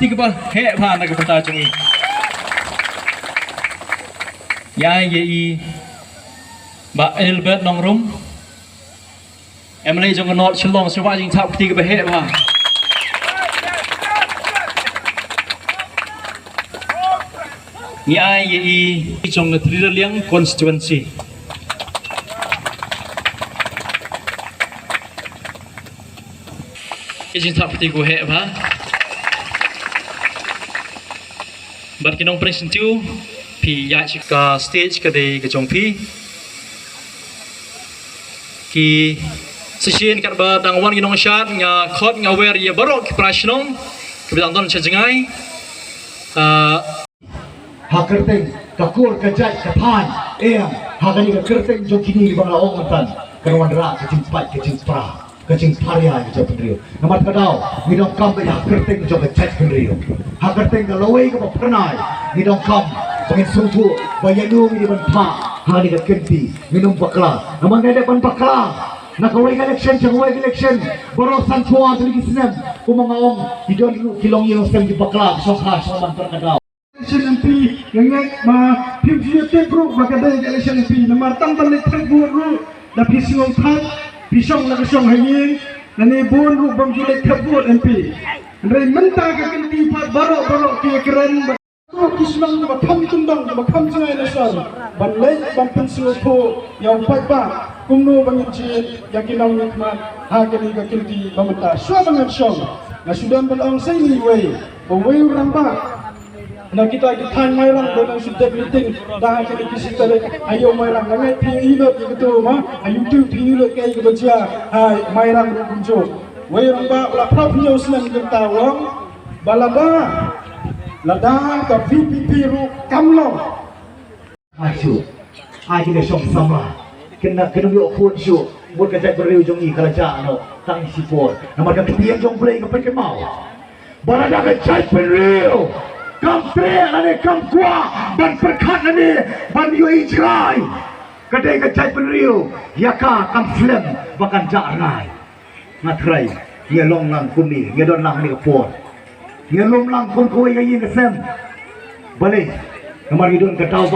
ketiga bah hek bah nak kata cungi ya ye ba Elbert nong rum em lấy trong cái nốt chân lòng số ba chính tháp ketiga bah hek bah ya ye trong cái Trilliang constituency cái chính tháp ketiga hek bah bật cái nông president tu pi ya chika stage cái đây cái trong pi ki session kat ba tangwan cái nông shat nga khot nga wer ya barok ki prashnong ki bidang don chajangai hakerteng kakur kajai kapan hakani kakerteng jo kini bang laong mantan kerwan ra kecing spat kecing spra kecing paria jo pendrio nomor kadau midong kam be hakerteng jo kecai pendrio hakerteng ka lowei ka pernai midong kam pengin sungfu bayanu mi ban pa hani ka kenti minum bakla naman ada ban bakla nak away election jangway election borosan tua lagi senam kumangaong hidon kilong yung sem di bakla sokha so man kadau election MP yang ma PVP group bagada election MP nomor tambah letrek buru da pisong that pisong la pisong hayin nani bun ru bang jule kabut MP re menta ka kenti pat baro ki keren kislang ba tham tundang ba kham jangai na sar ban lei ban pensil ko yang paidbah kumno bangin ji yakinang nikma hagani ka kenti bamata so bangan song na sudan balang sai ni wei wei ramba na kita kitang mai rang dalam sudah meeting dah kini kisah ayo mai rang ngai pi lo gitu ma ayo tu pi lo kai ke baca hai mai rang kunjo wei ramba la prop news nan kita wong balada lada ka VPP ru kamlo asu ai le song sama kena yo pun su buat kajak beriu jongi kalaja no tang sipor nama ka ketiang jong play ka peke mau barada kajak beriu kam tre ane kam kwa ban perkhat ane ban yo ijrai kadai kajak beriu yaka kam film bakan jarai matrai ye long lang kuni ye don lang ni por ye long lang kun ko ye yin sem balik kamar hidun ka tau